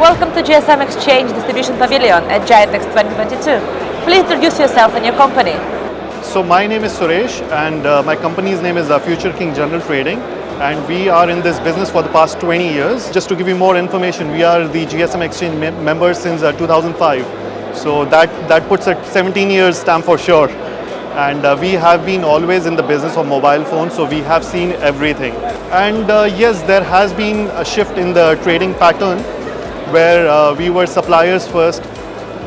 welcome to GSM Exchange Distribution Pavilion at GITEX 2022. Please introduce yourself and your company. So my name is Suresh and my company's name is Future King General Trading, and we are in this business for the past 20 years. Just to give you more information, we are the GSM Exchange members since 2005. So that puts a 17 years stamp for sure. And we have been always in the business of mobile phones, so we have seen everything. And yes, there has been a shift in the trading pattern where we were suppliers first,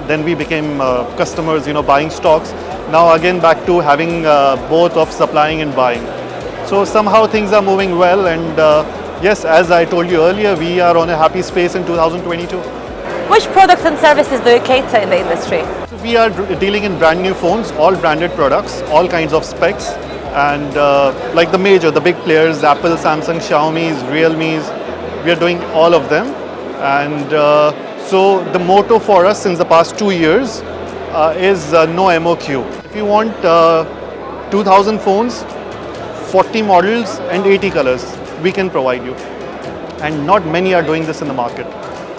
then we became customers, buying stocks. Now again back to having both of supplying and buying. So somehow things are moving well, and yes, as I told you earlier, we are on a happy space in 2022. Which products and services do you cater in the industry? So we are dealing in brand new phones, all branded products, all kinds of specs, and like the big players, Apple, Samsung, Xiaomi's, Realme's, we are doing all of them. And so the motto for us since the past 2 years is no MOQ. If you want 2000 phones, 40 models and 80 colors, we can provide you. And not many are doing this in the market,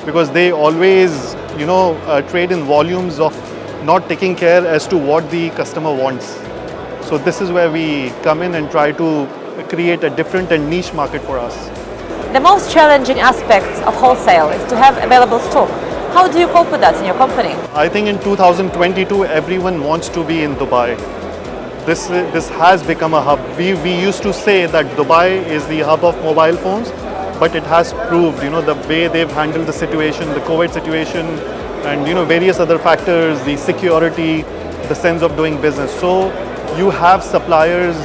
because they always, trade in volumes of not taking care as to what the customer wants. So this is where we come in and try to create a different and niche market for us. The most challenging aspects of wholesale is to have available stock. How do you cope with that in your company? I think in 2022, everyone wants to be in Dubai. This has become a hub. We used to say that Dubai is the hub of mobile phones, but it has proved, the way they've handled the situation, the COVID situation, and various other factors, the security, the sense of doing business. So you have suppliers,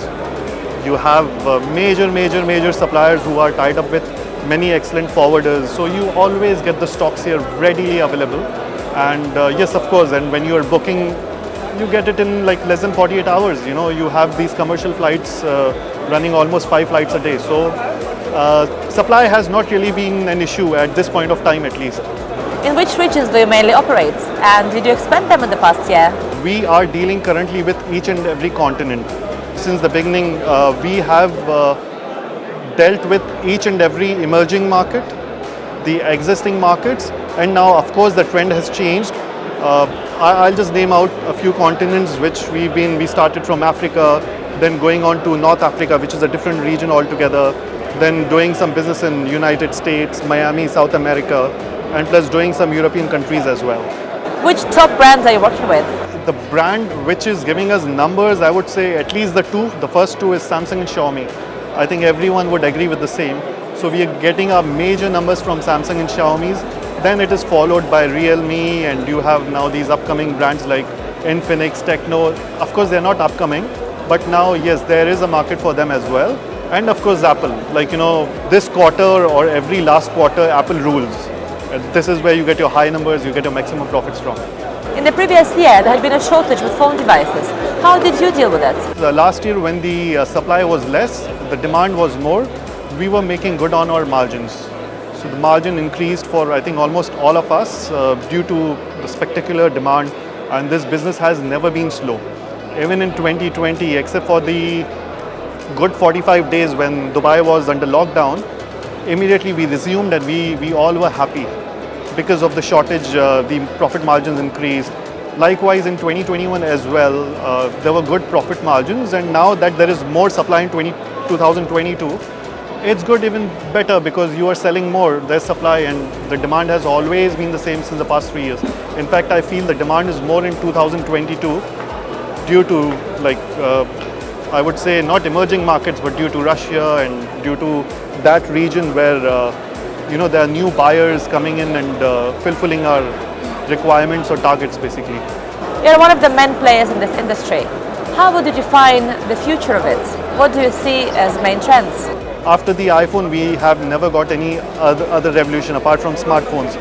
you have major suppliers who are tied up with many excellent forwarders. So you always get the stocks here readily available. And yes, of course, and when you are booking, you get it in like less than 48 hours. You have these commercial flights running almost 5 flights a day. So supply has not really been an issue at this point of time, at least. In which regions do you mainly operate, and did you expand them in the past year? We are dealing currently with each and every continent. Since the beginning, we have dealt with each and every emerging market, the existing markets, and now of course the trend has changed. I'll just name out a few continents which we started from Africa, then going on to North Africa, which is a different region altogether, then doing some business in United States, Miami, South America, and plus doing some European countries as well. Which top brands are you working with? The brand which is giving us numbers, I would say at least the first two is Samsung and Xiaomi. I think everyone would agree with the same. So we are getting our major numbers from Samsung and Xiaomi's. Then it is followed by Realme, and you have now these upcoming brands like Infinix, Techno. Of course, they're not upcoming, but now, yes, there is a market for them as well. And of course, Apple. Like, this quarter or every last quarter, Apple rules. This is where you get your high numbers, you get your maximum profits from. In the previous year, there had been a shortage with phone devices. How did you deal with it? Last year, when the supply was less, the demand was more, we were making good on our margins. So the margin increased for, I think, almost all of us due to the spectacular demand, and this business has never been slow. Even in 2020, except for the good 45 days when Dubai was under lockdown, immediately we resumed, and we all were happy. Because of the shortage, the profit margins increased. Likewise, in 2021 as well, there were good profit margins, and now that there is more supply in 2022, it's good, even better, because you are selling more, there's supply, and the demand has always been the same since the past 3 years. In fact, I feel the demand is more in 2022 due to, I would say, not emerging markets, but due to Russia and due to that region where there are new buyers coming in and fulfilling our requirements or targets, basically. You're one of the main players in this industry. How would you define the future of it? What do you see as main trends? After the iPhone, we have never got any other revolution apart from smartphones.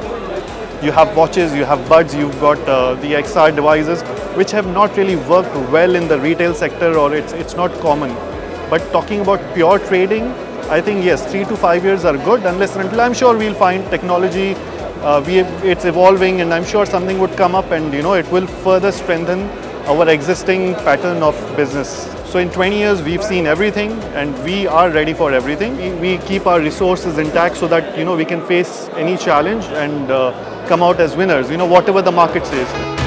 You have watches, you have buds, you've got the XR devices, which have not really worked well in the retail sector, or it's not common. But talking about pure trading, I think yes, 3 to 5 years are good, unless and until I'm sure we'll find technology, it's evolving, and I'm sure something would come up, and it will further strengthen our existing pattern of business. So in 20 years, we've seen everything, and we are ready for everything. We keep our resources intact so that we can face any challenge and come out as winners. Whatever the market says.